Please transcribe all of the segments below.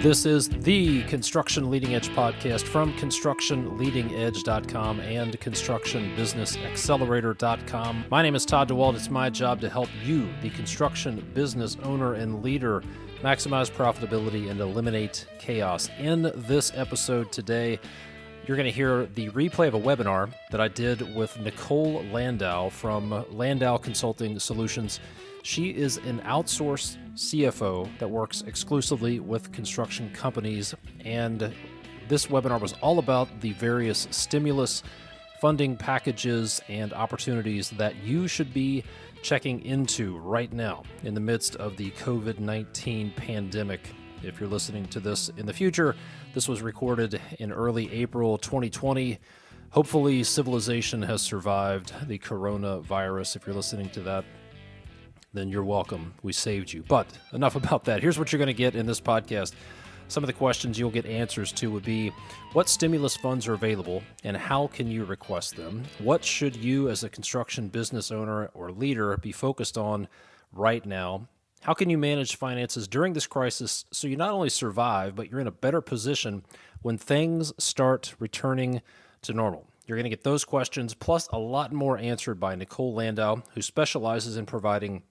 This is the Construction Leading Edge podcast from constructionleadingedge.com and constructionbusinessaccelerator.com. My name is Todd DeWalt. It's my job to help you, the construction business owner and leader, maximize profitability and eliminate chaos. In this episode today, you're going to hear the replay of a webinar that I did with Nicole Landau from Landau Consulting Solutions. She is an outsourced CFO that works exclusively with construction companies, and this webinar was all about the various stimulus funding packages and opportunities that you should be checking into right now in the midst of the COVID-19 pandemic. If you're listening to this in the future, this was recorded in early April 2020. Hopefully, civilization has survived the coronavirus. If you're listening to that, then you're welcome. We saved you. But enough about that. Here's what you're going to get in this podcast. Some of the questions you'll get answers to would be, what stimulus funds are available and how can you request them? What should you as a construction business owner or leader be focused on right now? How can you manage finances during this crisis so you not only survive, but you're in a better position when things start returning to normal? You're going to get those questions, plus a lot more answered by Nicole Landau, who specializes in providing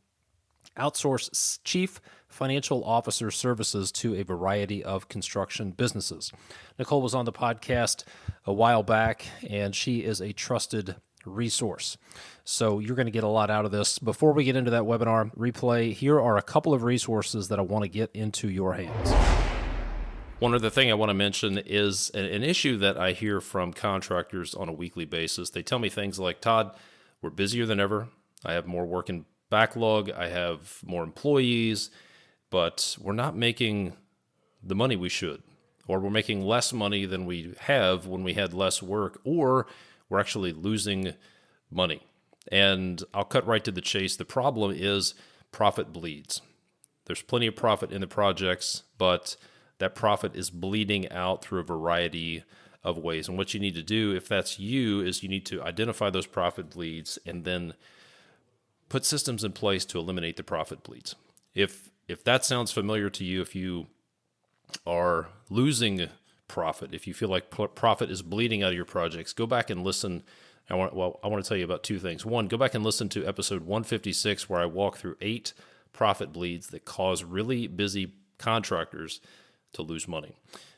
outsourced chief financial officer services to a variety of construction businesses. Nicole was on the podcast a while back, and she is a trusted resource. So you're going to get a lot out of this. Before we get into that webinar replay, here are a couple of resources that I want to get into your hands. One other thing I want to mention is an issue that I hear from contractors on a weekly basis. They tell me things like, Todd, we're busier than ever. I have more work in backlog. I have more employees, but we're not making the money we should, or we're making less money than we have when we had less work, or we're actually losing money. And I'll cut right to the chase. The problem is profit bleeds. There's plenty of profit in the projects, but that profit is bleeding out through a variety of ways. And what you need to do, if that's you, is you need to identify those profit bleeds and then put systems in place to eliminate the profit bleeds. If that sounds familiar to you, if you are losing profit, if you feel like profit is bleeding out of your projects, go back and listen. I want to tell you about two things. One, go back and listen to episode 156, where I walk through 8 profit bleeds that cause really busy contractors to lose money.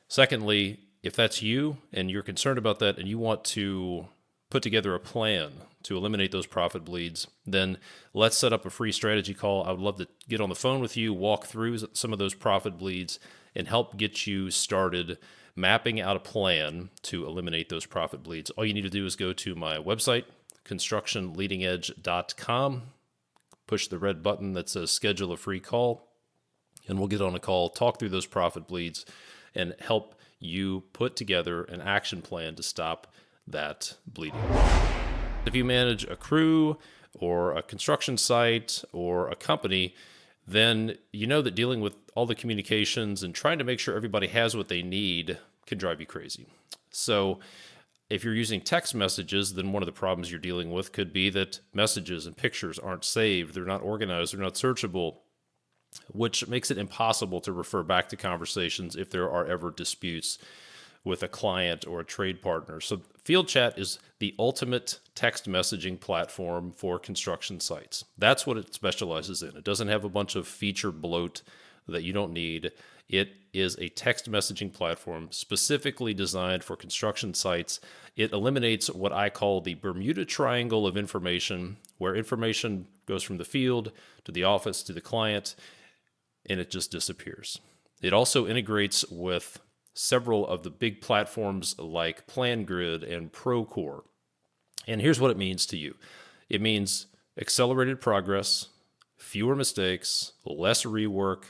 Secondly, if that's you and you're concerned about that and you want to put together a plan to eliminate those profit bleeds, then let's set up a free strategy call. I would love to get on the phone with you, walk through some of those profit bleeds, and help get you started mapping out a plan to eliminate those profit bleeds. All you need to do is go to my website, constructionleadingedge.com, push the red button that says schedule a free call, and we'll get on a call, talk through those profit bleeds, and help you put together an action plan to stop that bleeding. If you manage a crew or a construction site or a company, then you know that dealing with all the communications and trying to make sure everybody has what they need can drive you crazy. So if you're using text messages, then one of the problems you're dealing with could be that messages and pictures aren't saved, they're not organized, they're not searchable, which makes it impossible to refer back to conversations if there are ever disputes with a client or a trade partner. So Field Chat is the ultimate text messaging platform for construction sites. That's what it specializes in. It doesn't have a bunch of feature bloat that you don't need. It is a text messaging platform specifically designed for construction sites. It eliminates what I call the Bermuda Triangle of information, where information goes from the field to the office to the client, and it just disappears. It also integrates with several of the big platforms like PlanGrid and Procore. And here's what it means to you. It means accelerated progress, fewer mistakes, less rework,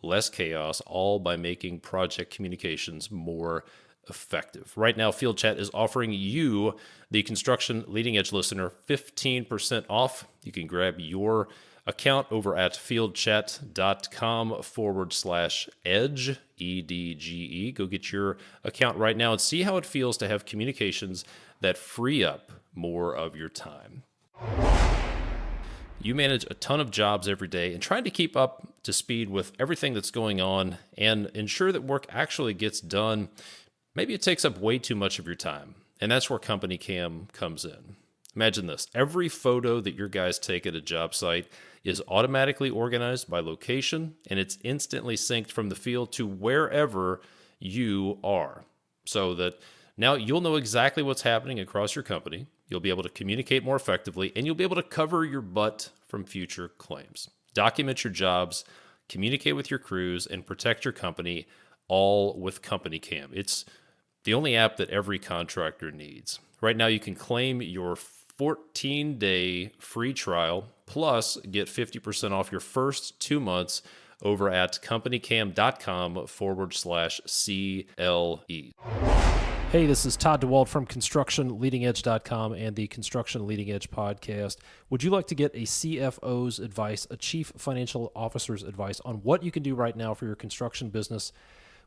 less chaos, all by making project communications more effective. Right now, Field Chat is offering you, the Construction Leading Edge listener, 15% off. You can grab your account over at fieldchat.com/edge, EDGE. Go get your account right now and see how it feels to have communications that free up more of your time. You manage a ton of jobs every day and trying to keep up to speed with everything that's going on and ensure that work actually gets done. Maybe it takes up way too much of your time. And that's where Company Cam comes in. Imagine this. Every photo that your guys take at a job site is automatically organized by location, and it's instantly synced from the field to wherever you are. So that now you'll know exactly what's happening across your company. You'll be able to communicate more effectively, and you'll be able to cover your butt from future claims. Document your jobs, communicate with your crews, and protect your company, all with Company Cam. It's the only app that every contractor needs. Right now, you can claim your 14-day free trial, plus get 50% off your first 2 months over at companycam.com/CLE. Hey, this is Todd DeWald from ConstructionLeadingEdge.com and the Construction Leading Edge podcast. Would you like to get a CFO's advice, a Chief Financial Officer's advice on what you can do right now for your construction business?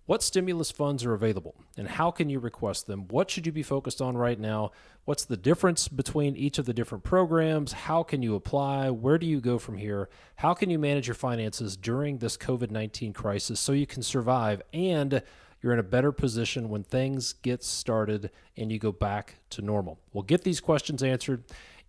What stimulus funds are available and how can you request them? What should you be focused on right now? What's the difference between each of the different programs? How can you apply? Where do you go from here? How can you manage your finances during this COVID-19 crisis so you can survive and you're in a better position when things get started and you go back to normal? We'll get these questions answered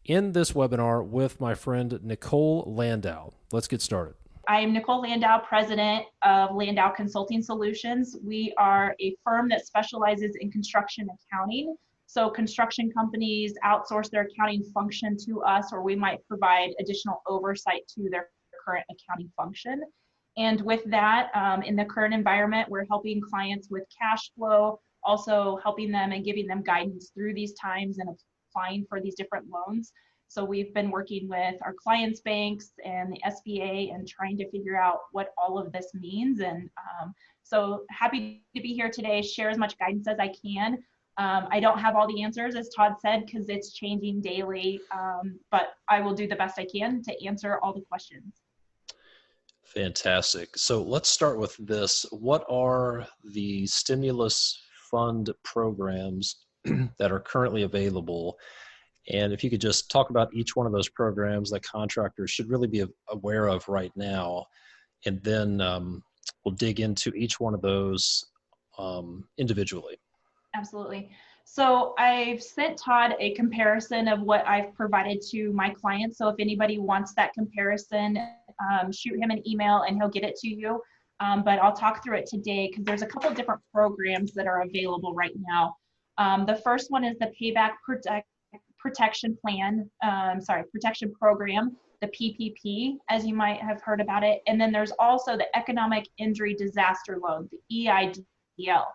in this webinar with my friend Nicole Landau. Let's get started. I am Nicole Landau, president of Landau Consulting Solutions. We are a firm that specializes in construction accounting. So construction companies outsource their accounting function to us, or we might provide additional oversight to their current accounting function. And with that, in the current environment, we're helping clients with cash flow, also helping them and giving them guidance through these times and applying for these different loans. So we've been working with our clients' banks and the SBA and trying to figure out what all of this means. And so happy to be here today, share as much guidance as I can. I don't have all the answers, as Todd said, because it's changing daily, but I will do the best I can to answer all the questions. Fantastic. So let's start with this. What are the stimulus fund programs that are currently available? And if you could just talk about each one of those programs that contractors should really be aware of right now, and then we'll dig into each one of those individually. Absolutely. So I've sent Todd a comparison of what I've provided to my clients. So if anybody wants that comparison, shoot him an email and he'll get it to you. But I'll talk through it today because there's a couple different programs that are available right now. The first one is the Payback Protection Program, the PPP, as you might have heard about it. And then there's also the Economic Injury Disaster Loan, the EIDL.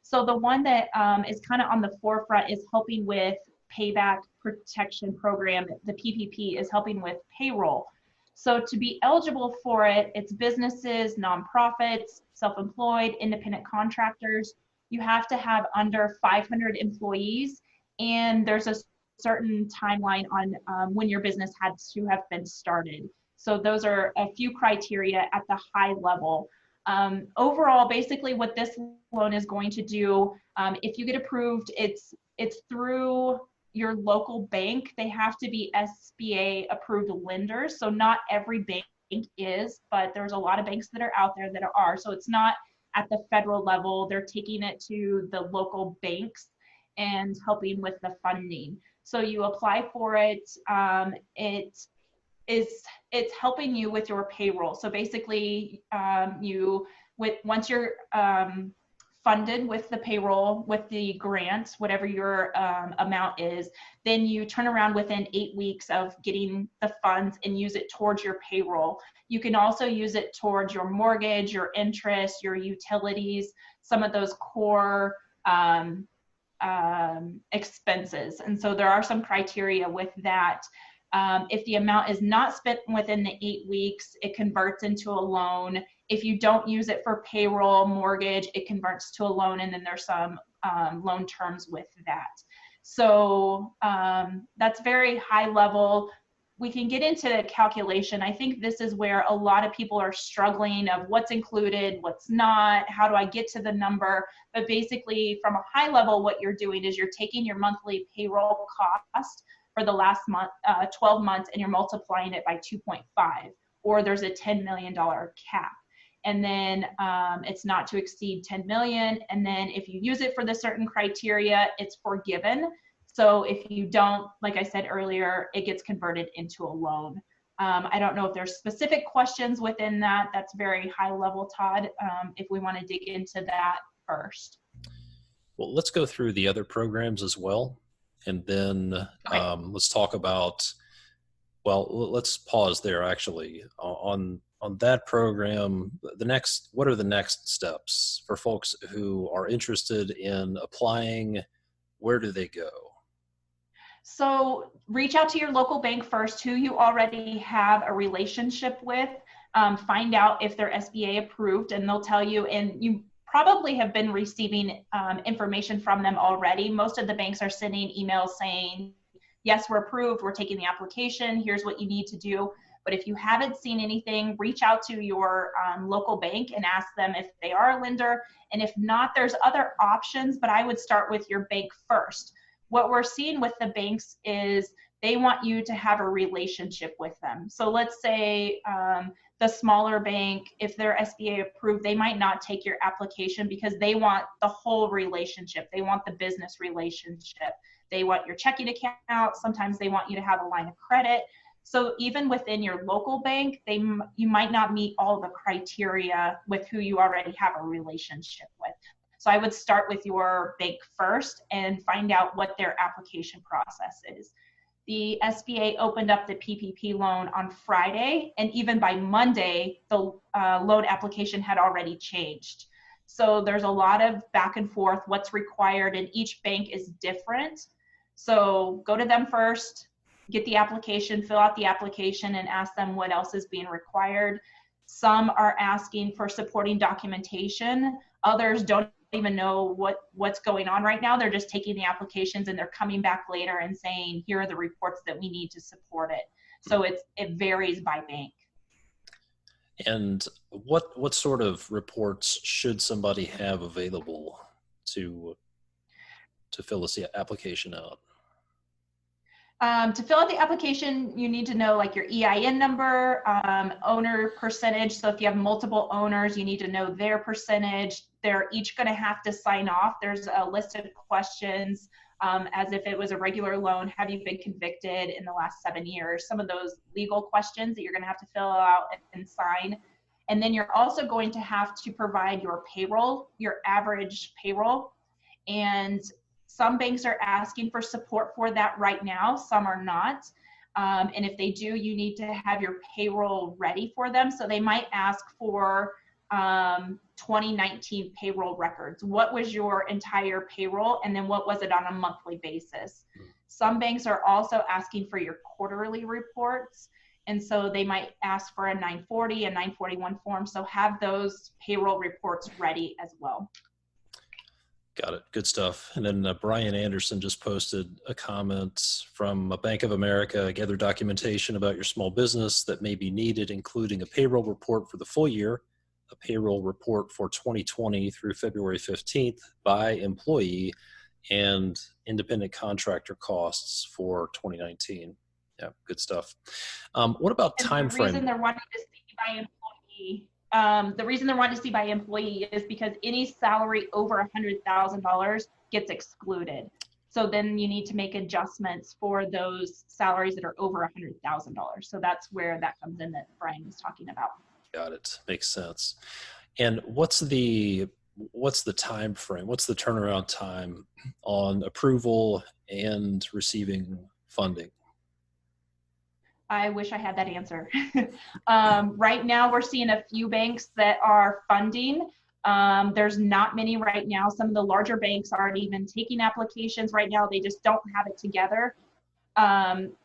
So the one that is kind of on the forefront is helping with Payback Protection Program. The PPP is helping with payroll. So to be eligible for it, it's businesses, nonprofits, self-employed, independent contractors. You have to have under 500 employees, and there's a certain timeline on when your business had to have been started. So those are a few criteria at the high level. Overall, basically what this loan is going to do, if you get approved, it's through your local bank. They have to be SBA approved lenders. So not every bank is, but there's a lot of banks that are out there that are. So it's not at the federal level. They're taking it to the local banks and helping with the funding. So you apply for it. It's helping you with your payroll. So basically, once you're funded with the payroll, with the grant, whatever your amount is, then you turn around within 8 weeks of getting the funds and use it towards your payroll. You can also use it towards your mortgage, your interest, your utilities, some of those core expenses. And so there are some criteria with that. If the amount is not spent within the 8 weeks, it converts into a loan. If you don't use it for payroll, mortgage, it converts to a loan, and then there's some loan terms with that. So that's very high level. We can get into the calculation. I think this is where a lot of people are struggling of what's included, what's not, how do I get to the number? But basically, from a high level, what you're doing is you're taking your monthly payroll cost for the last 12 months, and you're multiplying it by 2.5, or there's a $10 million cap. And then it's not to exceed 10 million. And then if you use it for the certain criteria, it's forgiven. So if you don't, like I said earlier, it gets converted into a loan. I don't know if there's specific questions within that. That's very high level, Todd, if we want to dig into that first. Well, let's go through the other programs as well. And then let's talk about, well, let's pause there actually. On that program, what are the next steps for folks who are interested in applying? Where do they go? So reach out to your local bank first, who you already have a relationship with. Find out if they're SBA approved, and they'll tell you, and you probably have been receiving information from them already. Most of the banks are sending emails saying, yes, we're approved, we're taking the application, here's what you need to do. But if you haven't seen anything, reach out to your local bank and ask them if they are a lender. And if not, there's other options, but I would start with your bank first. What we're seeing with the banks is they want you to have a relationship with them. So let's say the smaller bank, if they're SBA approved, they might not take your application because they want the whole relationship. They want the business relationship. They want your checking account. Sometimes they want you to have a line of credit. So even within your local bank, you might not meet all the criteria with who you already have a relationship with. So I would start with your bank first and find out what their application process is. The SBA opened up the PPP loan on Friday, and even by Monday, the loan application had already changed. So there's a lot of back and forth, what's required, and each bank is different. So go to them first, get the application, fill out the application, and ask them what else is being required. Some are asking for supporting documentation. Others don't even know what's going on right now. They're just taking the applications and they're coming back later and saying, here are the reports that we need to support it. So it varies by bank. And what sort of reports should somebody have available to fill this application out? To fill out the application, you need to know like your EIN number, owner percentage. So if you have multiple owners, you need to know their percentage. They're each going to have to sign off. There's a list of questions as if it was a regular loan. Have you been convicted in the last 7 years? Some of those legal questions that you're going to have to fill out and sign. And then you're also going to have to provide your payroll, your average payroll. And some banks are asking for support for that right now. Some are not. And if they do, you need to have your payroll ready for them. So they might ask for 2019 payroll records. What was your entire payroll? And then what was it on a monthly basis? Some banks are also asking for your quarterly reports. And so they might ask for a 940, a 941 form. So have those payroll reports ready as well. Got it. Good stuff. And then Brian Anderson just posted a comment from Bank of America. Gather documentation about your small business that may be needed, including a payroll report for the full year, a payroll report for 2020 through February 15th by employee, and independent contractor costs for 2019. Yeah, good stuff. What about time frame? The reason they're wanting to see by employee is because any salary over $100,000 gets excluded. So then you need to make adjustments for those salaries that are over $100,000. So that's where that comes in that Brian was talking about. Got it. Makes sense. And what's the time frame? What's the turnaround time on approval and receiving funding? I wish I had that answer. Right now, we're seeing a few banks that are funding. There's not many right now. Some of the larger banks aren't even taking applications right now. They just don't have it together.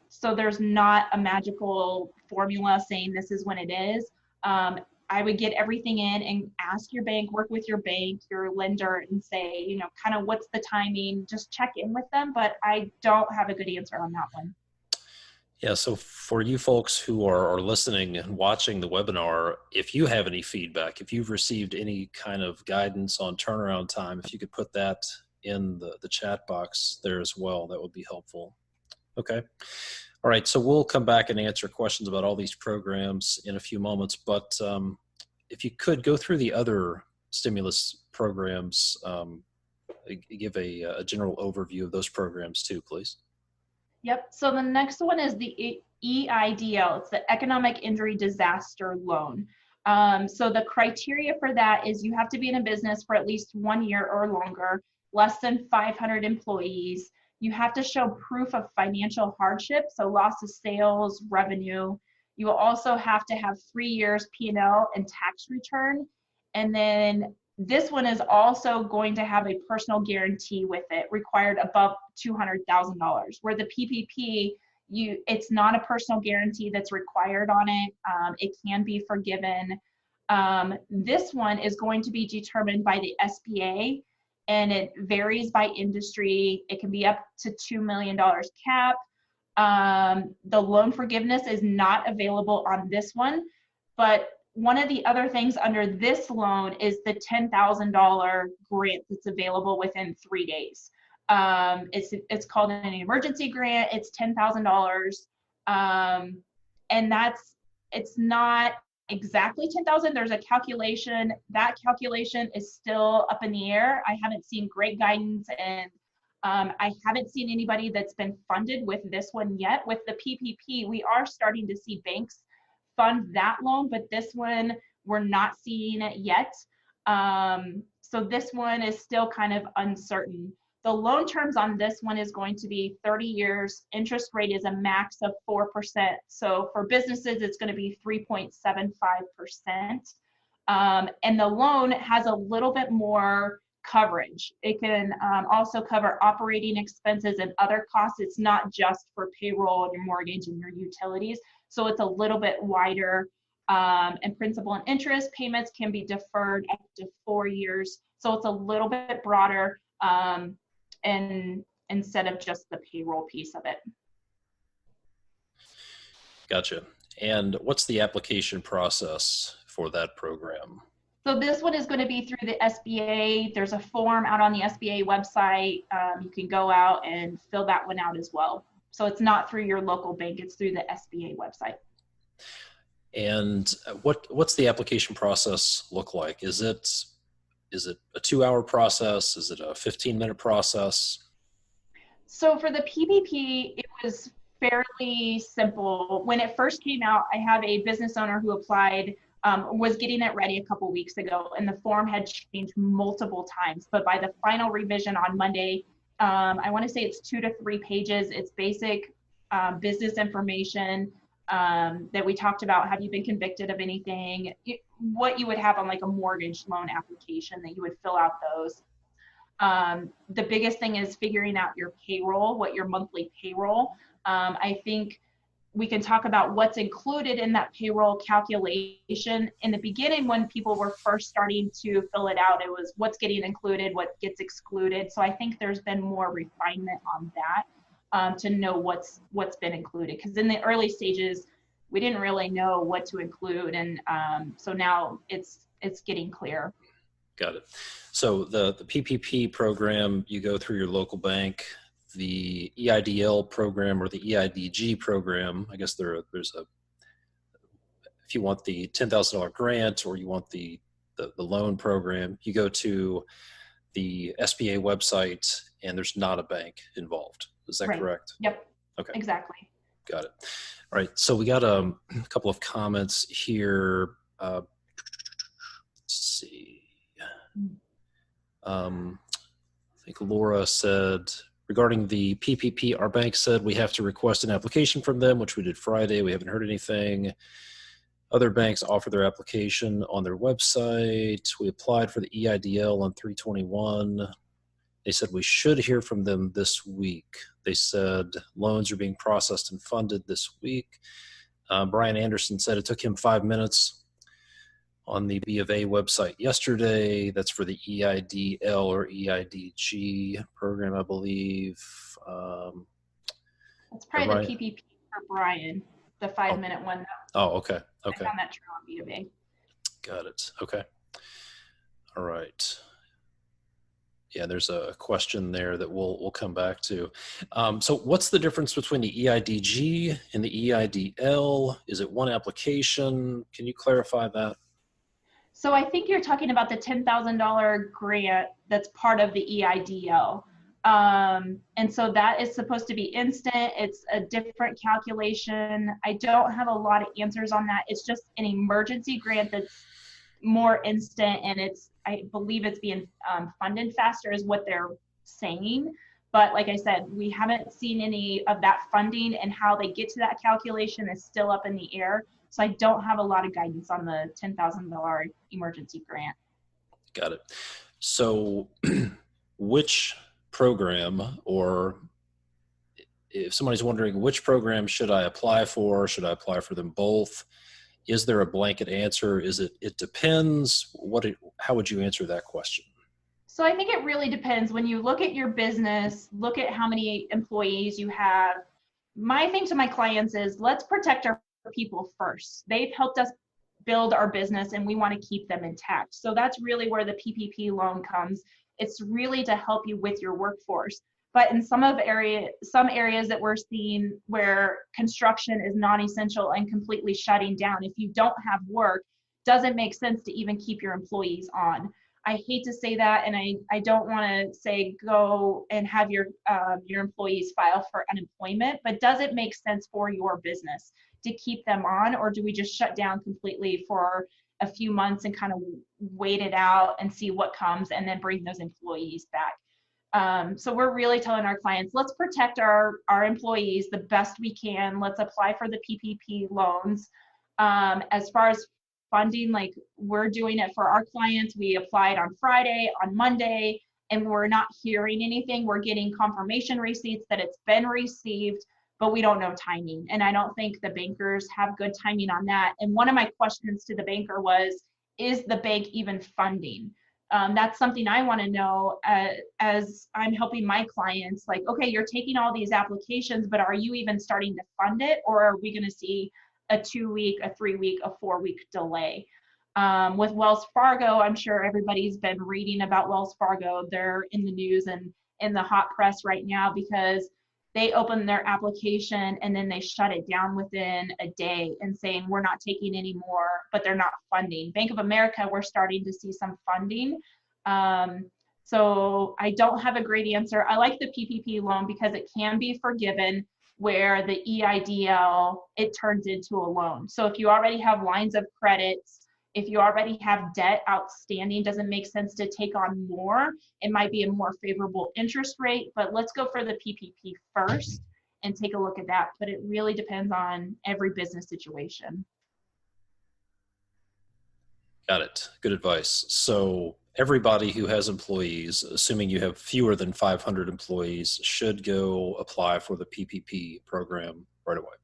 So there's not a magical formula saying this is when it is. I would get everything in and ask your bank, work with your bank, your lender, and say, kind of what's the timing, just check in with them. But I don't have a good answer on that one. Yeah, so for you folks who are listening and watching the webinar, if you have any feedback, if you've received any kind of guidance on turnaround time, if you could put that in the chat box there as well, that would be helpful. Okay. All right. So we'll come back and answer questions about all these programs in a few moments. But if you could go through the other stimulus programs, give a general overview of those programs too, please. Yep. So the next one is the EIDL. It's the Economic Injury Disaster Loan. So the criteria for that is you have to be in a business for at least 1 year or longer, less than 500 employees. You have to show proof of financial hardship, so loss of sales, revenue. You will also have to have 3 years P&L and tax return. And then this one is also going to have a personal guarantee with it, required above $200,000, where the PPP, it's not a personal guarantee that's required on it. It can be forgiven. This one is going to be determined by the SBA, and it varies by industry. It can be up to $2 million cap. The loan forgiveness is not available on this one, but one of the other things under this loan is the $10,000 grant that's available within 3 days. It's called an emergency grant. It's $10,000, and it's not exactly 10,000. There's a calculation. That calculation is still up in the air. I haven't seen great guidance, and I haven't seen anybody that's been funded with this one yet. With the PPP, we are starting to see banks fund that loan, but this one we're not seeing it yet. So this one is still kind of uncertain. The loan terms on this one is going to be 30 years. Interest rate is a max of 4%. So for businesses, it's going to be 3.75%. And the loan has a little bit more coverage. It can also cover operating expenses and other costs. It's not just for payroll and your mortgage and your utilities. So it's a little bit wider, and principal and interest payments can be deferred up to 4 years. So it's a little bit broader, and instead of just the payroll piece of it. Gotcha. And what's the application process for that program? So this one is going to be through the SBA. There's a form out on the SBA website. You can go out and fill that one out as well. So it's not through your local bank, it's through the SBA website. And what's the application process look like? Is it a 2-hour process? Is it a 15-minute process? So for the PPP, it was fairly simple. When it first came out, I have a business owner who applied, was getting it ready a couple weeks ago, and the form had changed multiple times. But by the final revision on Monday, I want to say it's 2 to 3 pages. It's basic business information that we talked about. Have you been convicted of anything? What you would have on like a mortgage loan application, that you would fill out those. The biggest thing is figuring out your payroll, what your monthly payroll. I think we can talk about what's included in that payroll calculation. In the beginning, when people were first starting to fill it out, it was what's getting included, what gets excluded. So I think there's been more refinement on that, to know what's been included. Because in the early stages, we didn't really know what to include, and so now it's getting clear. Got it. So the PPP program, you go through your local bank. The EIDL program, or the EIDG program, I guess there's if you want the $10,000 grant, or you want the loan program, you go to the SBA website, and there's not a bank involved. Is that correct? Yep. Okay. Exactly. Got it. All right. So we got a couple of comments here. Let's see. I think Laura said, regarding the PPP, our bank said we have to request an application from them, which we did Friday. We haven't heard anything. Other banks offer their application on their website. We applied for the EIDL on 3/21. They said we should hear from them this week. They said loans are being processed and funded this week. Brian Anderson said it took him 5 minutes on the B of A website yesterday. That's for the EIDL or EIDG program, I believe. That's probably the PPP for Brian, the 5-minute one. Oh, okay. Okay. I found that true on B of A. Got it. Okay. All right. Yeah, there's a question there that we'll come back to. So what's the difference between the EIDG and the EIDL? Is it one application? Can you clarify that? So I think you're talking about the $10,000 grant that's part of the EIDL. And so that is supposed to be instant. It's a different calculation. I don't have a lot of answers on that. It's just an emergency grant that's more instant, and I believe it's being funded faster is what they're saying. But like I said, we haven't seen any of that funding, and how they get to that calculation is still up in the air. So I don't have a lot of guidance on the $10,000 emergency grant. Got it. So which program, or if somebody's wondering which program should I apply for, should I apply for them both? Is there a blanket answer? Is it depends? How would you answer that question? So I think it really depends. When you look at your business, look at how many employees you have. My thing to my clients is, let's protect our people first. They've helped us build our business, and we want to keep them intact. So that's really where the PPP loan comes. It's really to help you with your workforce. But in some areas that we're seeing where construction is non-essential and completely shutting down, if you don't have work, doesn't make sense to even keep your employees on. I hate to say that, and I don't want to say go and have your employees file for unemployment, but does it make sense for your business to keep them on, or do we just shut down completely for a few months and kind of wait it out and see what comes, and then bring those employees back? So we're really telling our clients, let's protect our employees the best we can. Let's apply for the PPP loans. As far as funding, like, we're doing it for our clients. We applied on Friday, on Monday, and we're not hearing anything. We're getting confirmation receipts that it's been received, but we don't know timing. And I don't think the bankers have good timing on that. And one of my questions to the banker was, is the bank even funding? That's something I want to know as I'm helping my clients. Like, okay, you're taking all these applications, but are you even starting to fund it? Or are we going to see a 2-week, a 3-week, a 4-week delay? With Wells Fargo, I'm sure everybody's been reading about Wells Fargo. They're in the news and in the hot press right now because they open their application and then they shut it down within a day and saying, we're not taking any more, but they're not funding. Bank of America, we're starting to see some funding. So I don't have a great answer. I like the PPP loan because it can be forgiven, where the EIDL, it turns into a loan. So if you already have lines of credits, if you already have debt outstanding, doesn't make sense to take on more. It might be a more favorable interest rate, but let's go for the PPP first and take a look at that. But it really depends on every business situation. Got it. Good advice. So everybody who has employees, assuming you have fewer than 500 employees, should go apply for the PPP program right away.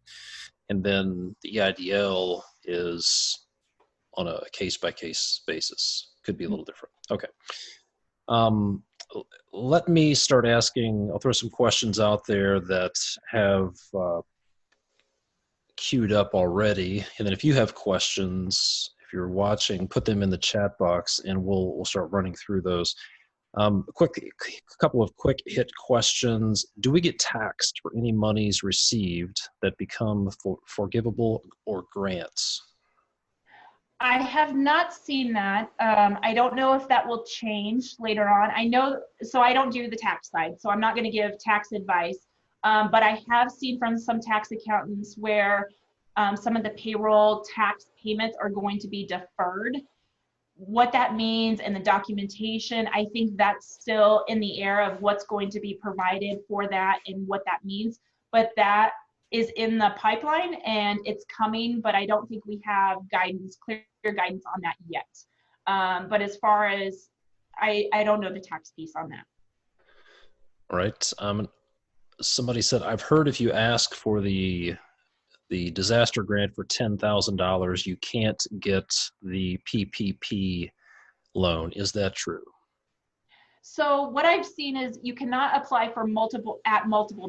And then the EIDL is on a case-by-case basis. Could be a little different. Okay. Let me start asking, I'll throw some questions out there that have queued up already. And then if you have questions, if you're watching, put them in the chat box and we'll start running through those. A couple of quick hit questions. Do we get taxed for any monies received that become forgivable or grants? I have not seen that. I don't know if that will change later on. I know, so I don't do the tax side, so I'm not going to give tax advice. But I have seen from some tax accountants where some of the payroll tax payments are going to be deferred. What that means and the documentation, I think that's still in the air of what's going to be provided for that and what that means. But that is in the pipeline and it's coming, but I don't think we have clear guidance on that yet. But as far as, I don't know the tax piece on that. All right. Somebody said, I've heard if you ask for the disaster grant for $10,000, you can't get the PPP loan. Is that true? So what I've seen is you cannot apply for multiple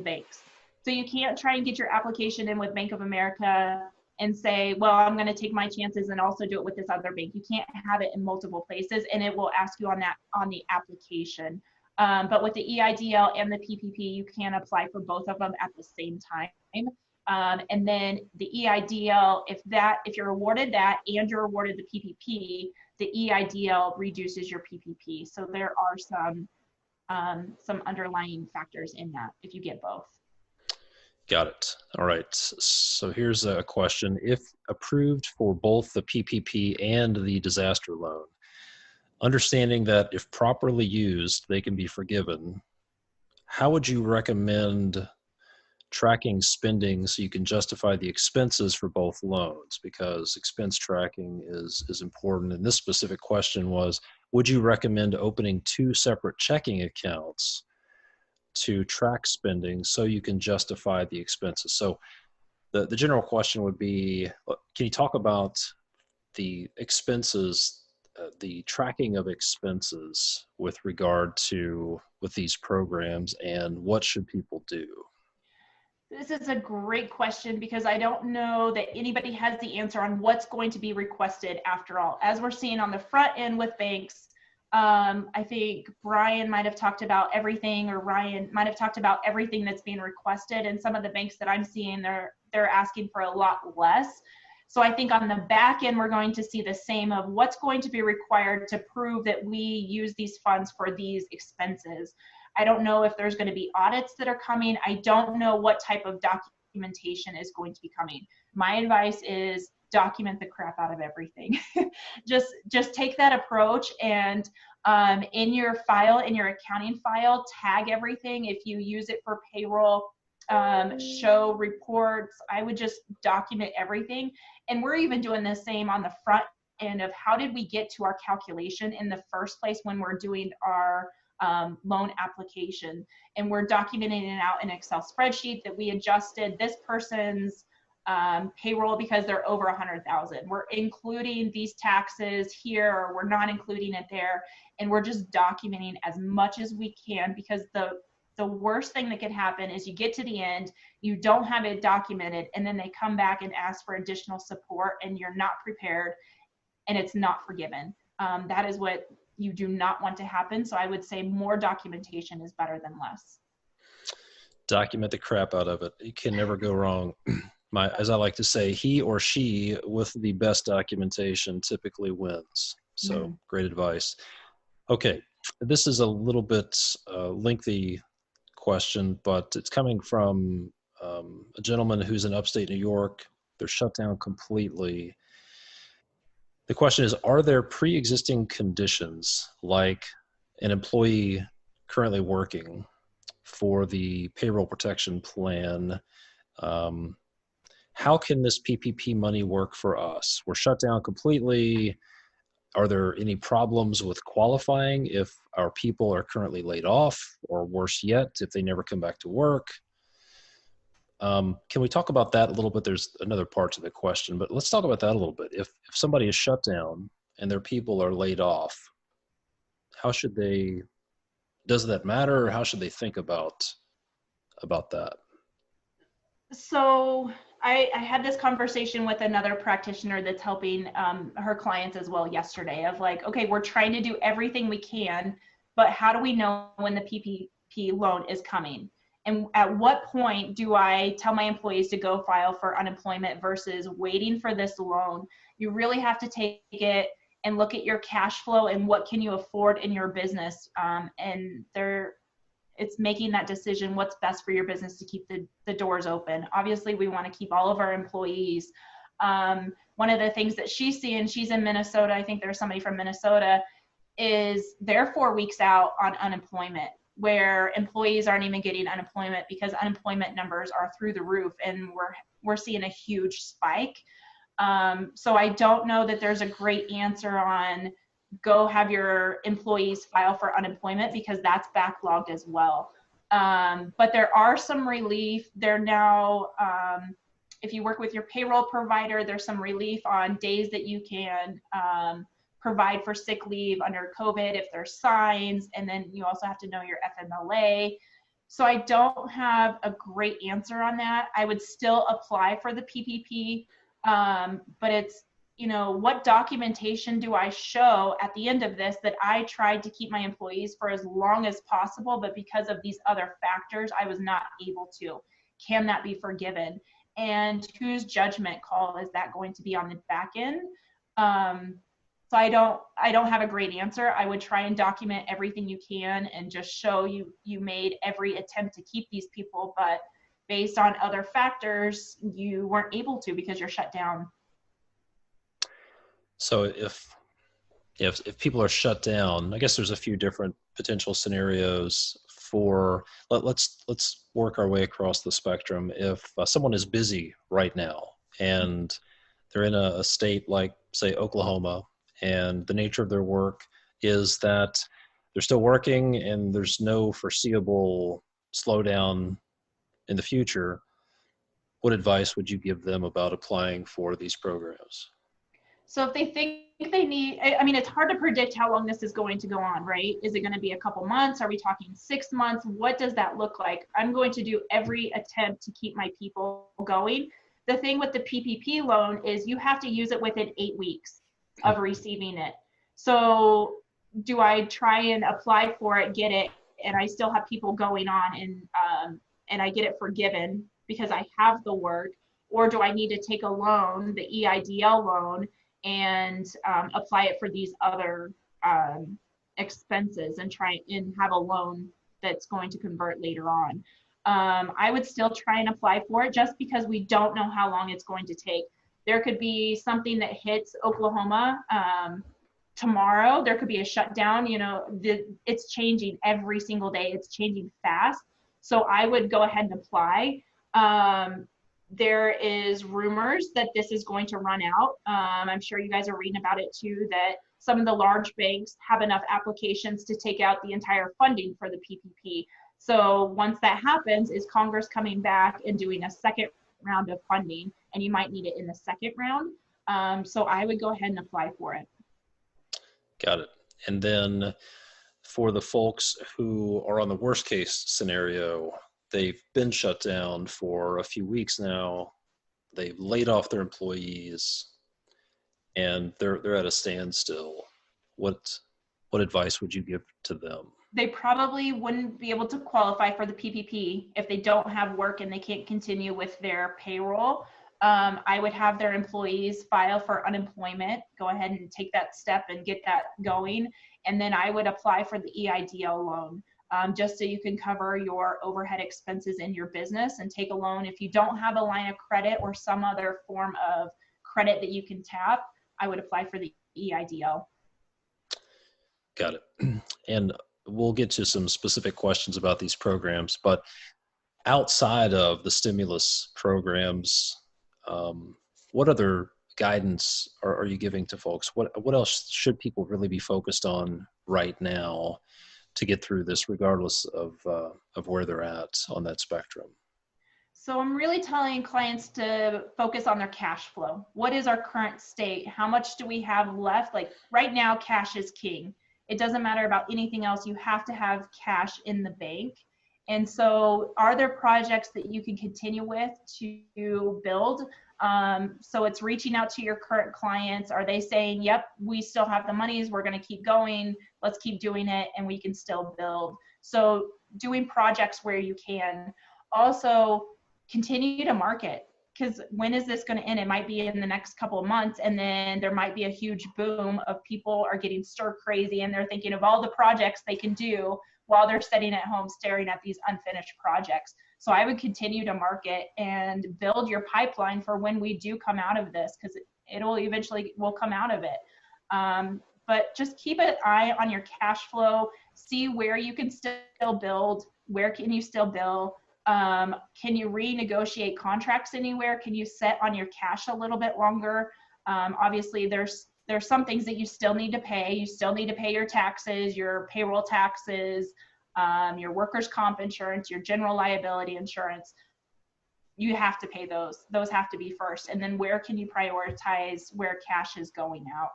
banks. So you can't try and get your application in with Bank of America and say, well, I'm going to take my chances and also do it with this other bank. You can't have it in multiple places, and it will ask you on the application. But with the EIDL and the PPP, you can apply for both of them at the same time. And then the EIDL, if you're awarded that and you're awarded the PPP, the EIDL reduces your PPP. So there are some underlying factors in that if you get both. Got it. All right. So here's a question. If approved for both the PPP and the disaster loan, understanding that if properly used, they can be forgiven, how would you recommend tracking spending so you can justify the expenses for both loans? Because expense tracking is important. And this specific question was, would you recommend opening 2 separate checking accounts to track spending so you can justify the expenses? So the general question would be, can you talk about the expenses, the tracking of expenses with regard to with these programs, and what should people do? This is a great question because I don't know that anybody has the answer on what's going to be requested after all. As we're seeing on the front end with banks, I think Brian might have talked about everything, or Ryan might have talked about everything that's being requested. And some of the banks that I'm seeing, they're asking for a lot less. So I think on the back end, we're going to see the same of what's going to be required to prove that we use these funds for these expenses. I don't know if there's going to be audits that are coming. I don't know what type of documentation is going to be coming. My advice is document the crap out of everything. just take that approach, and in your file, in your accounting file, tag everything. If you use it for payroll, show reports, I would just document everything. And we're even doing the same on the front end of how did we get to our calculation in the first place when we're doing our loan application, and we're documenting it out in an Excel spreadsheet that we adjusted this person's payroll because they're over 100,000. We're including these taxes here, or we're not including it there, and we're just documenting as much as we can, because the worst thing that could happen is you get to the end, you don't have it documented, and then they come back and ask for additional support, and you're not prepared, and it's not forgiven. That is what you do not want to happen. So I would say more documentation is better than less. Document the crap out of it. You can never go wrong. As I like to say, he or she with the best documentation typically wins. So Great advice. Okay, this is a little bit lengthy question, but it's coming from a gentleman who's in upstate New York. They're shut down completely. The question is, are there pre-existing conditions, like an employee currently working for the payroll protection plan? How can this PPP money work for us? We're shut down completely. Are there any problems with qualifying if our people are currently laid off, or worse yet, if they never come back to work? Can we talk about that a little bit? There's another part to the question, but let's talk about that a little bit. If somebody is shut down and their people are laid off, does that matter, or how should they think about that? So I had this conversation with another practitioner that's helping her clients as well yesterday, of like, okay, we're trying to do everything we can, but how do we know when the PPP loan is coming? And at what point do I tell my employees to go file for unemployment versus waiting for this loan? You really have to take it and look at your cash flow and what can you afford in your business. And it's making that decision, what's best for your business to keep the doors open. Obviously, we want to keep all of our employees. One of the things that she's seeing, she's in Minnesota, I think there's somebody from Minnesota, is they're 4 weeks out on unemployment, where employees aren't even getting unemployment because unemployment numbers are through the roof, and we're seeing a huge spike. So I don't know that there's a great answer on go have your employees file for unemployment, because that's backlogged as well. But there are some relief there now. If you work with your payroll provider, there's some relief on days that you can provide for sick leave under COVID if there's signs, and then you also have to know your FMLA. So I don't have a great answer on that. I would still apply for the PPP, but what documentation do I show at the end of this that I tried to keep my employees for as long as possible, but because of these other factors, I was not able to. Can that be forgiven? And whose judgment call is that going to be on the back end? So I don't have a great answer. I would try and document everything you can and just show you made every attempt to keep these people, but based on other factors, you weren't able to because you're shut down. So if people are shut down, I guess there's a few different potential scenarios for, let's work our way across the spectrum. If someone is busy right now and they're in a state like, say, Oklahoma, and the nature of their work is that they're still working and there's no foreseeable slowdown in the future, what advice would you give them about applying for these programs? So if they think they need, I mean, it's hard to predict how long this is going to go on, right? Is it going to be a couple months? Are we talking 6 months? What does that look like? I'm going to do every attempt to keep my people going. The thing with the PPP loan is you have to use it within 8 weeks of receiving it. So do I try and apply for it, get it, and I still have people going on and I get it forgiven because I have the work? Or do I need to take a loan, the EIDL loan, and apply it for these other expenses and try and have a loan that's going to convert later on? I would still try and apply for it just because we don't know how long it's going to take. There could be something that hits Oklahoma tomorrow. There could be a shutdown. It's changing every single day. It's changing fast. So I would go ahead and apply. There is rumors that this is going to run out. I'm sure you guys are reading about it too, that some of the large banks have enough applications to take out the entire funding for the PPP. So once that happens, is Congress coming back and doing a second round of funding, and you might need it in the second round. So I would go ahead and apply for it. Got it. And then for the folks who are on the worst case scenario, they've been shut down for a few weeks now, they've laid off their employees, and they're at a standstill. What advice would you give to them? They probably wouldn't be able to qualify for the PPP if they don't have work and they can't continue with their payroll. I would have their employees file for unemployment, go ahead and take that step and get that going. And then I would apply for the EIDL loan, just so you can cover your overhead expenses in your business and take a loan. If you don't have a line of credit or some other form of credit that you can tap, I would apply for the EIDL. Got it. And we'll get to some specific questions about these programs, but outside of the stimulus programs, what other guidance are you giving to folks? What else should people really be focused on right now to get through this, regardless of where they're at on that spectrum? So I'm really telling clients to focus on their cash flow. What is our current state? How much do we have left? Like right now, cash is king. It doesn't matter about anything else. You have to have cash in the bank. And so are there projects that you can continue with to build? So it's reaching out to your current clients. Are they saying, yep, we still have the monies, we're going to keep going, let's keep doing it, and we can still build? So doing projects where you can. Also, continue to market, because when is this going to end? It might be in the next couple of months, and then there might be a huge boom of people are getting stir crazy and they're thinking of all the projects they can do while they're sitting at home staring at these unfinished projects. So I would continue to market and build your pipeline for when we do come out of this, because it'll eventually will come out of it. But just keep an eye on your cash flow, see where you can still build, where can you still bill. Can you renegotiate contracts anywhere? Can you set on your cash a little bit longer? Obviously, there's some things that you still need to pay. You still need to pay your taxes, your payroll taxes, your workers' comp insurance, your general liability insurance. You have to pay those. Those have to be first. And then where can you prioritize where cash is going out?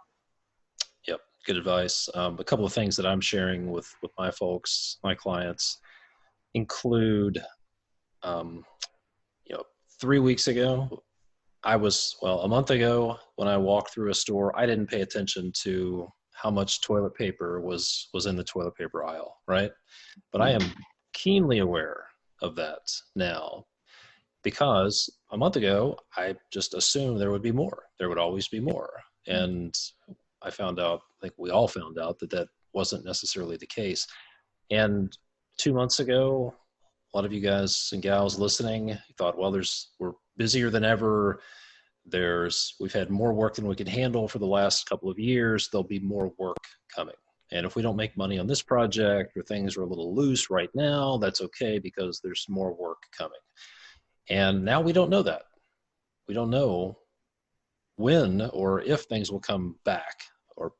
Yep, good advice. A couple of things that I'm sharing with my folks, my clients, include 3 weeks ago, a month ago when I walked through a store, I didn't pay attention to how much toilet paper was in the toilet paper aisle, right? But I am keenly aware of that now because a month ago, I just assumed there would be more. There would always be more. And I found out, I think we all found out that that wasn't necessarily the case. And 2 months ago, a lot of you guys and gals listening thought, well, we're busier than ever. We've had more work than we could handle for the last couple of years. There'll be more work coming. And if we don't make money on this project or things are a little loose right now, that's okay because there's more work coming. And now we don't know that. We don't know when or if things will come back, or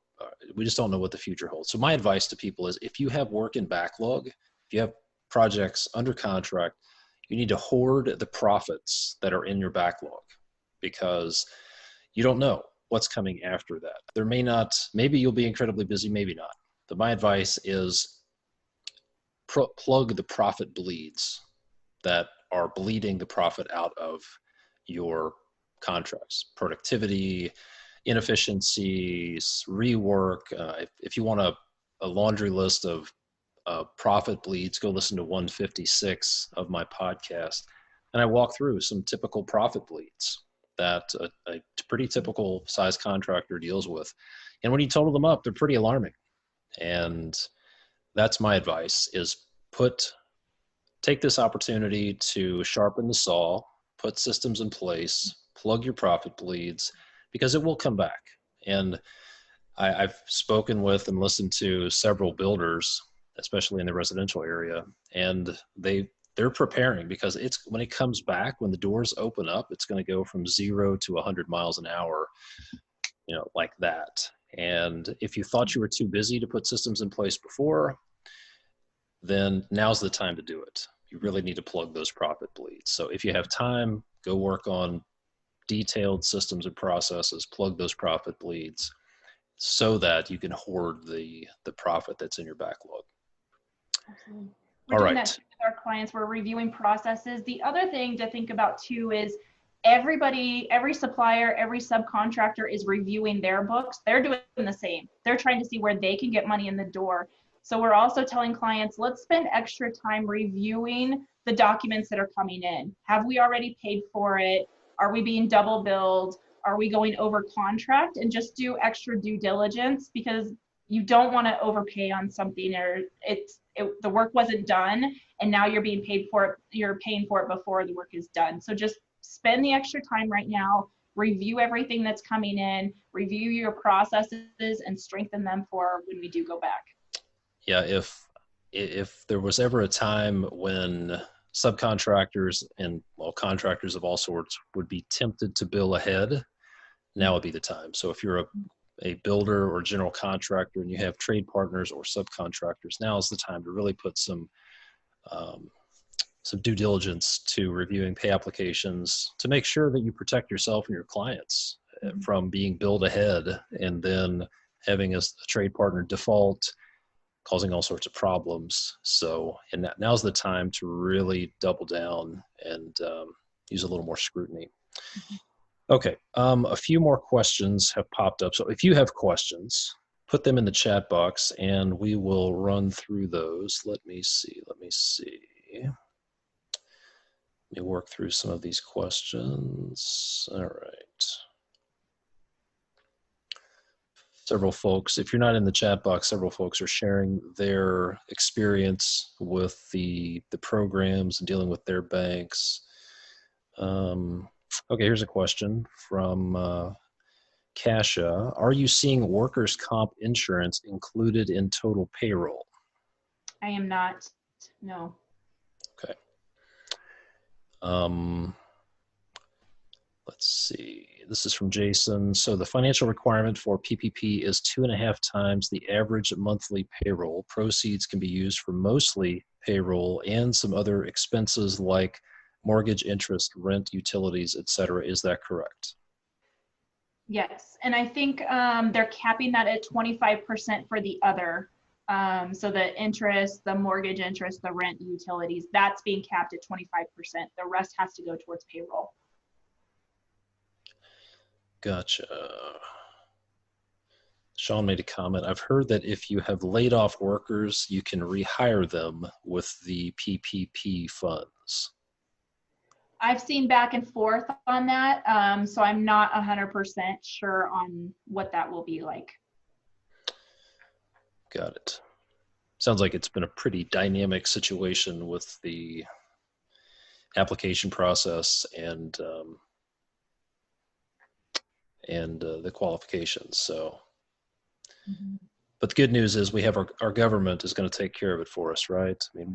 we just don't know what the future holds. So my advice to people is if you have work in backlog, if you have projects under contract, you need to hoard the profits that are in your backlog because you don't know what's coming after that. Maybe you'll be incredibly busy, maybe not. But my advice is plug the profit bleeds that are bleeding the profit out of your contracts. Productivity, inefficiencies, rework. If you want a laundry list of profit bleeds, go listen to 156 of my podcast. And I walk through some typical profit bleeds that a pretty typical size contractor deals with. And when you total them up, they're pretty alarming. And that's my advice is take this opportunity to sharpen the saw, put systems in place, plug your profit bleeds, because it will come back. And I've spoken with and listened to several builders, especially in the residential area, and they're preparing because when it comes back, when the doors open up, it's going to go from 0 to 100 miles an hour, like that. And if you thought you were too busy to put systems in place before, then now's the time to do it. You really need to plug those profit bleeds. So if you have time, go work on detailed systems and processes, plug those profit bleeds so that you can hoard the profit that's in your backlog. Absolutely. We're All doing right. that with our clients. We're reviewing processes. The other thing to think about too is every supplier, every subcontractor is reviewing their books. They're doing the same. They're trying to see where they can get money in the door. So we're also telling clients, let's spend extra time reviewing the documents that are coming in. Have we already paid for it? Are we being double billed? Are we going over contract? And just do extra due diligence because you don't want to overpay on something or the work wasn't done and now you're being paid for it. You're paying for it before the work is done. So just spend the extra time right now, review everything that's coming in, review your processes and strengthen them for when we do go back. Yeah, if there was ever a time when subcontractors and contractors of all sorts would be tempted to bill ahead, now would be the time. So if you're a builder or general contractor and you have trade partners or subcontractors, now is the time to really put some due diligence to reviewing pay applications to make sure that you protect yourself and your clients from being billed ahead and then having a trade partner default, causing all sorts of problems. So, and now's the time to really double down and use a little more scrutiny. Okay, a few more questions have popped up. So if you have questions, put them in the chat box and we will run through those. Let me see. Let me work through some of these questions. All right. Several folks, if you're not in the chat box, several folks are sharing their experience with the programs and dealing with their banks. Okay, here's a question from Kasha. Are you seeing workers' comp insurance included in total payroll? I am not, no. Okay. Let's see. This is from Jason. So the financial requirement for PPP is 2.5 times the average monthly payroll. Proceeds can be used for mostly payroll and some other expenses like mortgage, interest, rent, utilities, etc. Is that correct? Yes, and I think they're capping that at 25% for the other. So the interest, the mortgage interest, the rent, utilities, that's being capped at 25%. The rest has to go towards payroll. Gotcha. Sean made a comment. I've heard that if you have laid off workers, you can rehire them with the PPP funds. I've seen back and forth on that, so I'm not 100% sure on what that will be like. Got it. Sounds like it's been a pretty dynamic situation with the application process and the qualifications. So, but the good news is we have our government is going to take care of it for us, right? I mean,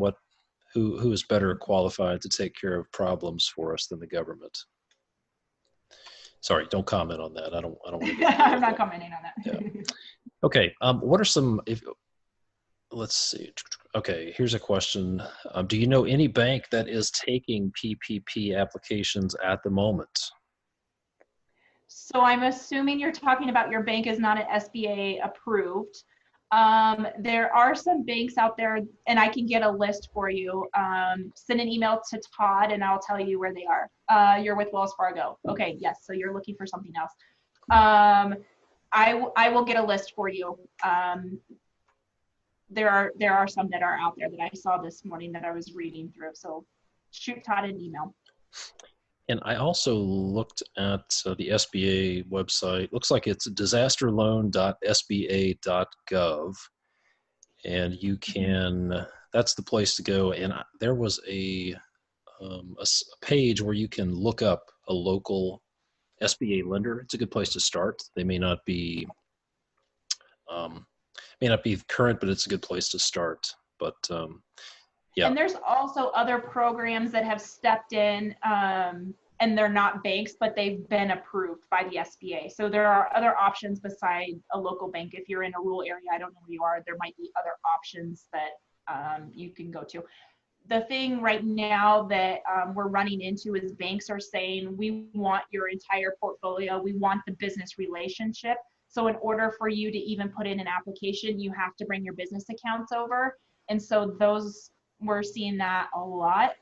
who is better qualified to take care of problems for us than the government? Sorry, don't comment on that. I don't want to I'm not commenting on that. Yeah. Okay. What are some, let's see. Okay, here's a question. Do you know any bank that is taking PPP applications at the moment? So I'm assuming you're talking about your bank is not an SBA approved. There are some banks out there, and I can get a list for you. Send an email to Todd and I'll tell you where they are. You're with Wells Fargo. Okay, yes, so you're looking for something else. I will get a list for you. There are some that are out there that I saw this morning that I was reading through. So shoot Todd an email. And I also looked at the SBA website. Looks like it's disasterloan.sba.gov. And you can, that's the place to go. And there was a page where you can look up a local SBA lender. It's a good place to start. They may not be current, but it's a good place to start. But yeah. And there's also other programs that have stepped in, and they're not banks, but they've been approved by the SBA. So there are other options besides a local bank. If you're in a rural area, I don't know where you are, there might be other options that you can go to. The thing right now that we're running into is banks are saying, we want your entire portfolio. We want the business relationship. So in order for you to even put in an application, you have to bring your business accounts over. And so we're seeing that a lot.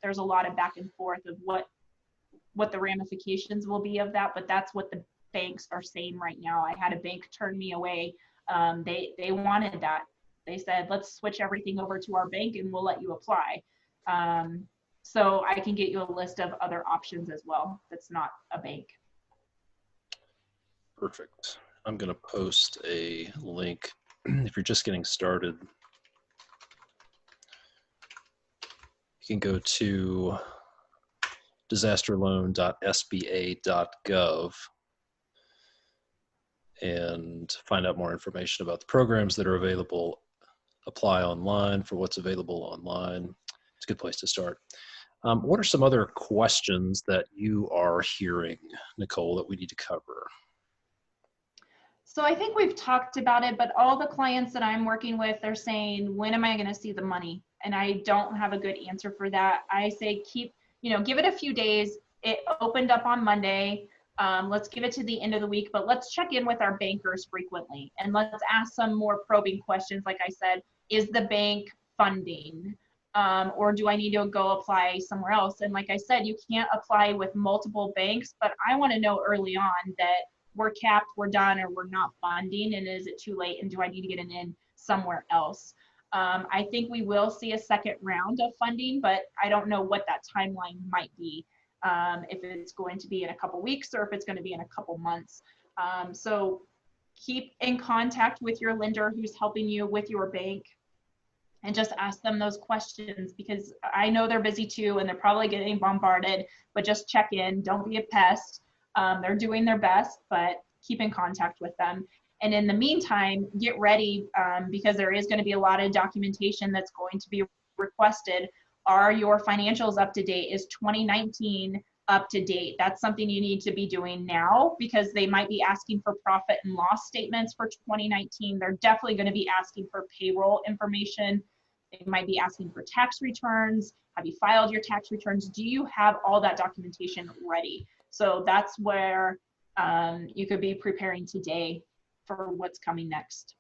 There's a lot of back and forth of what the ramifications will be of that, but that's what the banks are saying right now. I had a bank turn me away. They wanted that. They said, let's switch everything over to our bank and we'll let you apply. So I can get you a list of other options as well. That's not a bank. Perfect. I'm going to post a link if you're just getting started. You can go to disasterloan.sba.gov and find out more information about the programs that are available. Apply online for what's available online. It's a good place to start. What are some other questions that you are hearing, Nicole, that we need to cover? So I think we've talked about it, but all the clients that I'm working with, they're saying, when am I going to see the money? And I don't have a good answer for that. I say give it a few days. It opened up on Monday. Let's give it to the end of the week, but let's check in with our bankers frequently and let's ask some more probing questions. Like I said, is the bank funding? Or do I need to go apply somewhere else? And like I said, you can't apply with multiple banks, but I want to know early on that we're capped, we're done, or we're not funding, and is it too late, and do I need to get an in somewhere else? I think we will see a second round of funding, but I don't know what that timeline might be, if it's going to be in a couple weeks or if it's going to be in a couple months. So keep in contact with your lender who's helping you with your bank and just ask them those questions, because I know they're busy too and they're probably getting bombarded, but just check in, don't be a pest. They're doing their best, but keep in contact with them. And in the meantime, get ready, because there is going to be a lot of documentation that's going to be requested. Are your financials up to date? Is 2019 up to date? That's something you need to be doing now, because they might be asking for profit and loss statements for 2019. They're definitely going to be asking for payroll information. They might be asking for tax returns. Have you filed your tax returns? Do you have all that documentation ready? So that's where you could be preparing today for what's coming next.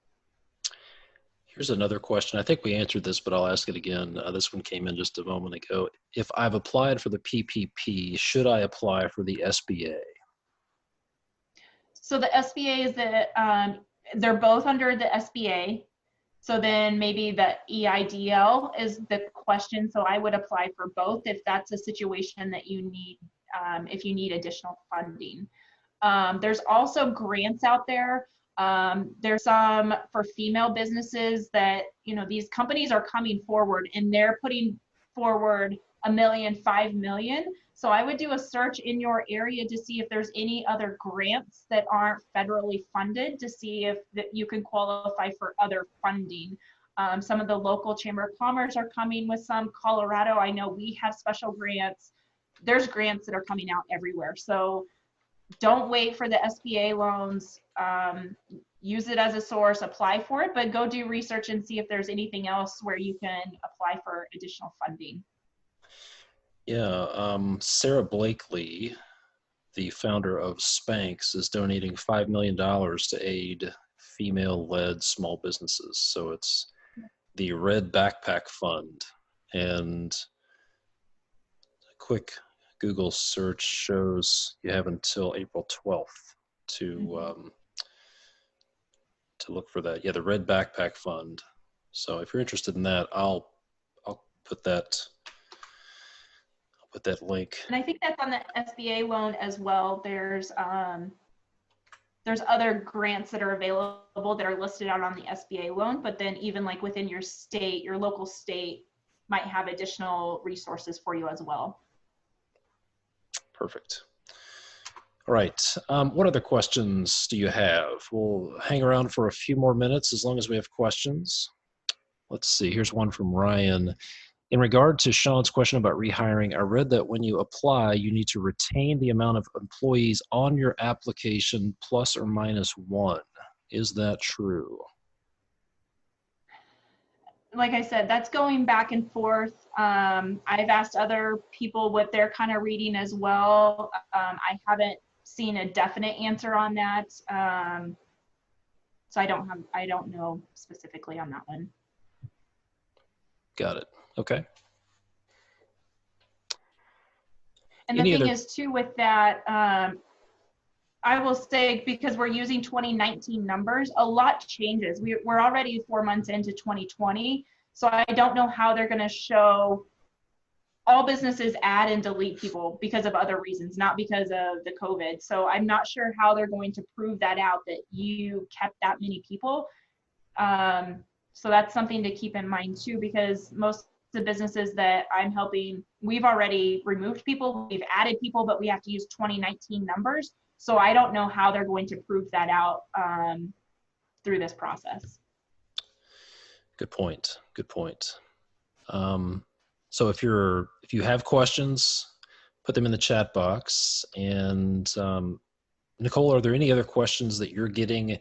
Here's another question. I think we answered this, but I'll ask it again. This one came in just a moment ago. If I've applied for the PPP, should I apply for the SBA? So the SBA is they're both under the SBA. So then maybe the EIDL is the question. So I would apply for both if that's a situation that you need, if you need additional funding. There's also grants out there. There's some for female businesses that, these companies are coming forward and they're putting forward $1 million, $5 million. So I would do a search in your area to see if there's any other grants that aren't federally funded, to see if that you can qualify for other funding. Some of the local Chamber of Commerce are coming with some. Colorado, I know we have special grants. There's grants that are coming out everywhere. So don't wait for the SBA loans. Use it as a source, apply for it, but go do research and see if there's anything else where you can apply for additional funding. Yeah, Sarah Blakely, the founder of Spanx, is donating $5 million to aid female-led small businesses. So it's the Red Backpack Fund. And a quick Google search shows you have until April 12th to look for that. Yeah, the Red Backpack Fund. So if you're interested in that, I'll put that link. And I think that's on the SBA loan as well. There's other grants that are available that are listed out on the SBA loan, but then even like within your state, your local state might have additional resources for you as well. Perfect. All right. What other questions do you have? We'll hang around for a few more minutes as long as we have questions. Let's see. Here's one from Ryan. In regard to Sean's question about rehiring, I read that when you apply, you need to retain the amount of employees on your application plus or minus one. Is that true? Like I said, that's going back and forth. I've asked other people what they're kind of reading as well. I haven't seen a definite answer on that. So I don't know specifically on that one. Got it. Okay. And the thing is too with that, I will say, because we're using 2019 numbers, a lot changes. We're already 4 months into 2020. So I don't know how they're going to show. All businesses add and delete people because of other reasons, not because of the COVID. So I'm not sure how they're going to prove that out, that you kept that many people. So that's something to keep in mind too, because most of the businesses that I'm helping, we've already removed people, we've added people, but we have to use 2019 numbers. So I don't know how they're going to prove that out through this process. Good point. Good point. So if you have questions, put them in the chat box. And Nicole, are there any other questions that you're getting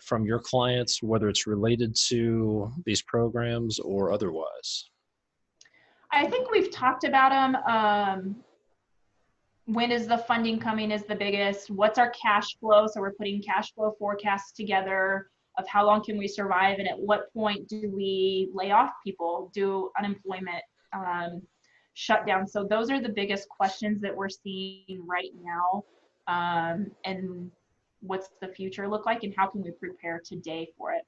from your clients, whether it's related to these programs or otherwise? I think we've talked about them. When is the funding coming is the biggest. What's our cash flow? So we're putting cash flow forecasts together of how long can we survive, and at what point do we lay off people, do unemployment shutdown. So those are the biggest questions that we're seeing right now. And what's the future look like, and how can we prepare today for it?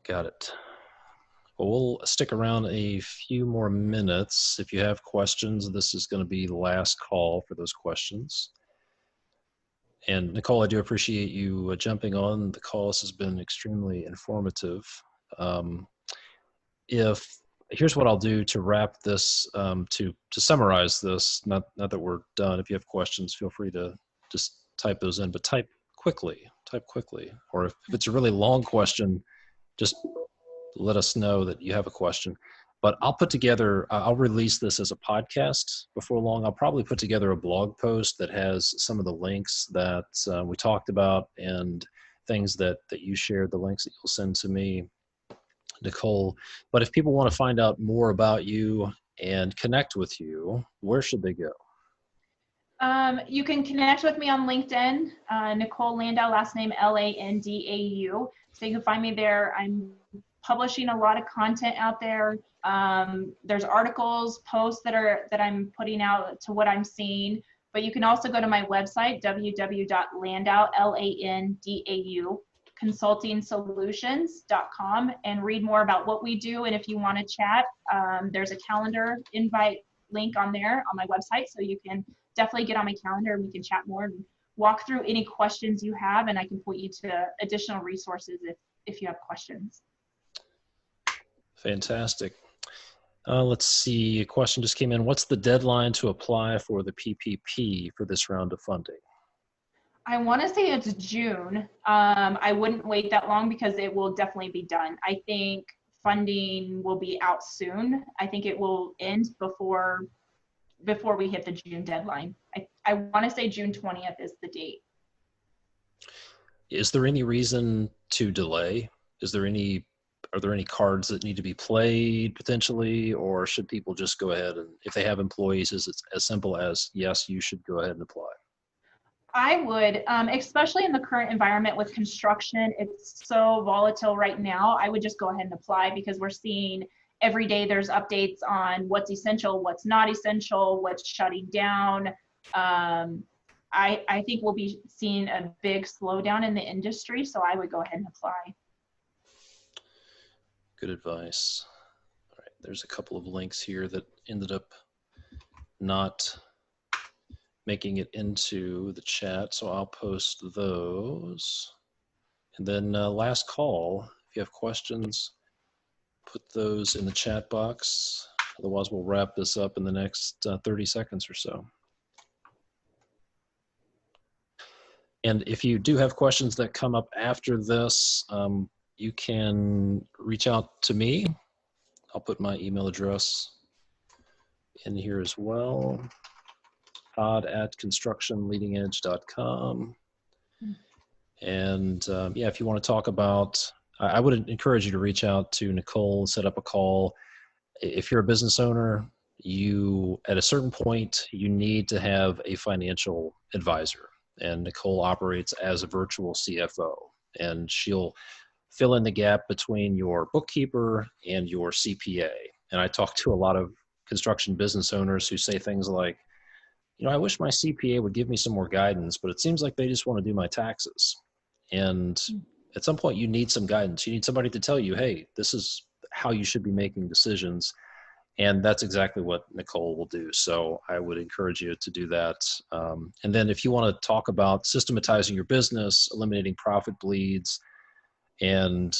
Got it. Well, we'll stick around a few more minutes. If you have questions, this is going to be the last call for those questions. And Nicole, I do appreciate you jumping on the call. This has been extremely informative. Here's what I'll do to wrap this, to summarize this, not that we're done. If you have questions, feel free to just type those in, but type quickly. Or if it's a really long question, just let us know that you have a question. But I'll release this as a podcast before long. I'll probably put together a blog post that has some of the links that we talked about and things that you shared, the links that you'll send to me, Nicole. But if people want to find out more about you and connect with you, where should they go? You can connect with me on LinkedIn, Nicole Landau, last name Landau. So you can find me there. I'm publishing a lot of content out there. There's articles, posts that I'm putting out to what I'm seeing. But you can also go to my website, www.landau, Landau, consultingsolutions.com, and read more about what we do. And if you want to chat, there's a calendar invite link on there on my website. So you can definitely get on my calendar and we can chat more and walk through any questions you have. And I can point you to additional resources if you have questions. Fantastic. Let's see, a question just came in. What's the deadline to apply for the PPP for this round of funding? I want to say it's June. I wouldn't wait that long because it will definitely be done. I think funding will be out soon. I think it will end before we hit the June deadline. I want to say June 20th is the date. Is there any reason to delay? Are there any cards that need to be played potentially, or should people just go ahead and, if they have employees, is it as simple as, yes, you should go ahead and apply? I would, especially in the current environment with construction, it's so volatile right now. I would just go ahead and apply because we're seeing every day there's updates on what's essential, what's not essential, what's shutting down. I think we'll be seeing a big slowdown in the industry, so I would go ahead and apply. Good advice. All right, there's a couple of links here that ended up not making it into the chat, so I'll post those. And then last call, if you have questions, put those in the chat box. Otherwise, we'll wrap this up in the next 30 seconds or so. And if you do have questions that come up after this, you can reach out to me. I'll put my email address in here as well. Todd@constructionleadingedge.com. And yeah, if you want to talk about, I would encourage you to reach out to Nicole, set up a call. If you're a business owner, at a certain point, you need to have a financial advisor. And Nicole operates as a virtual CFO, and she'll fill in the gap between your bookkeeper and your CPA. And I talk to a lot of construction business owners who say things like, I wish my CPA would give me some more guidance, but it seems like they just want to do my taxes. And at some point you need some guidance. You need somebody to tell you, hey, this is how you should be making decisions. And that's exactly what Nicole will do. So I would encourage you to do that. And then if you want to talk about systematizing your business, eliminating profit bleeds, and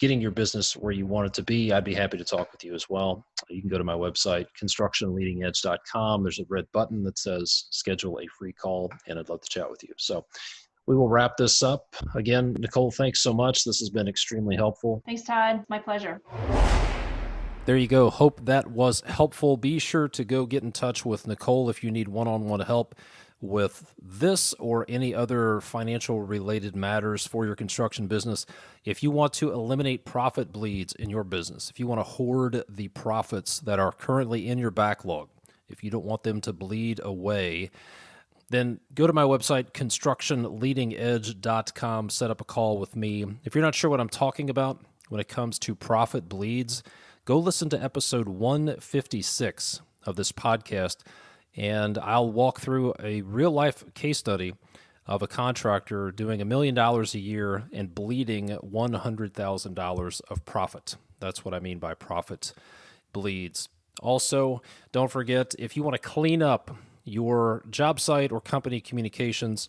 getting your business where you want it to be, I'd be happy to talk with you as well. You can go to my website, constructionleadingedge.com. There's a red button that says schedule a free call, and I'd love to chat with you. So we will wrap this up. Again, Nicole, thanks so much. This has been extremely helpful. Thanks, Todd. My pleasure. There you go. Hope that was helpful. Be sure to go get in touch with Nicole if you need one-on-one help with this or any other financial related matters for your construction business. If you want to eliminate profit bleeds in your business, if you want to hoard the profits that are currently in your backlog, if you don't want them to bleed away, then go to my website, constructionleadingedge.com, set up a call with me. If you're not sure what I'm talking about when it comes to profit bleeds, go listen to episode 156 of this podcast, and I'll walk through a real-life case study of a contractor doing $1 million a year and bleeding $100,000 of profit. That's what I mean by profit bleeds. Also, don't forget, if you want to clean up your job site or company communications,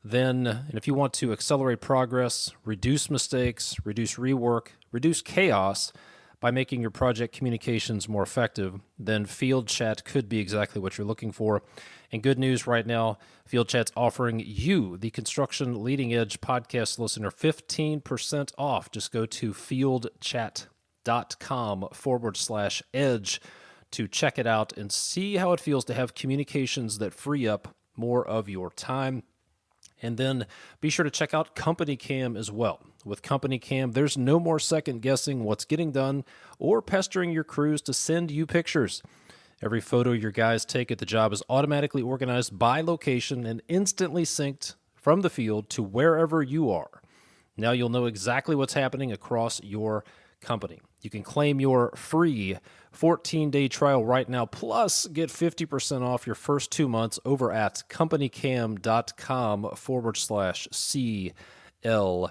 and if you want to accelerate progress, reduce mistakes, reduce rework, reduce chaos, by making your project communications more effective, then Field Chat could be exactly what you're looking for. And good news right now, Field Chat's offering you, the Construction Leading Edge podcast listener, 15% off. Just go to fieldchat.com/edge to check it out and see how it feels to have communications that free up more of your time. And then be sure to check out Company Cam as well. With Company Cam, there's no more second guessing what's getting done or pestering your crews to send you pictures. Every photo your guys take at the job is automatically organized by location and instantly synced from the field to wherever you are. Now you'll know exactly what's happening across your company. You can claim your free 14-day trial right now, plus get 50% off your first 2 months over at companycam.com/CLE.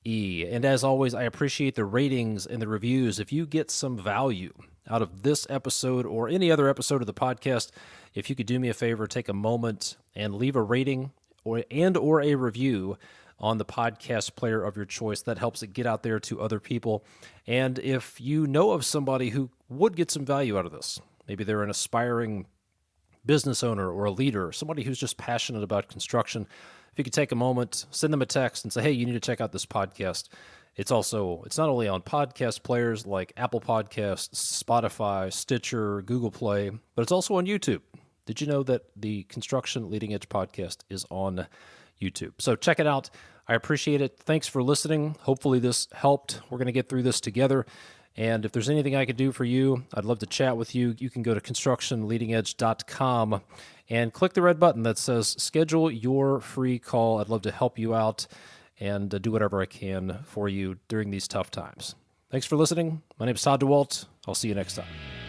And as always, I appreciate the ratings and the reviews. If you get some value out of this episode or any other episode of the podcast, if you could do me a favor, take a moment and leave a rating or a review on the podcast player of your choice. That helps it get out there to other people. And if you know of somebody who would get some value out of this, maybe they're an aspiring business owner or a leader, somebody who's just passionate about construction, if you could take a moment, send them a text and say, hey, you need to check out this podcast. It's not only on podcast players like Apple Podcasts, Spotify, Stitcher, Google Play, but it's also on YouTube. Did you know that the Construction Leading Edge podcast is on YouTube? So check it out. I appreciate it. Thanks for listening. Hopefully this helped. We're going to get through this together. And if there's anything I can do for you, I'd love to chat with you. You can go to constructionleadingedge.com and click the red button that says schedule your free call. I'd love to help you out and do whatever I can for you during these tough times. Thanks for listening. My name is Todd DeWalt. I'll see you next time.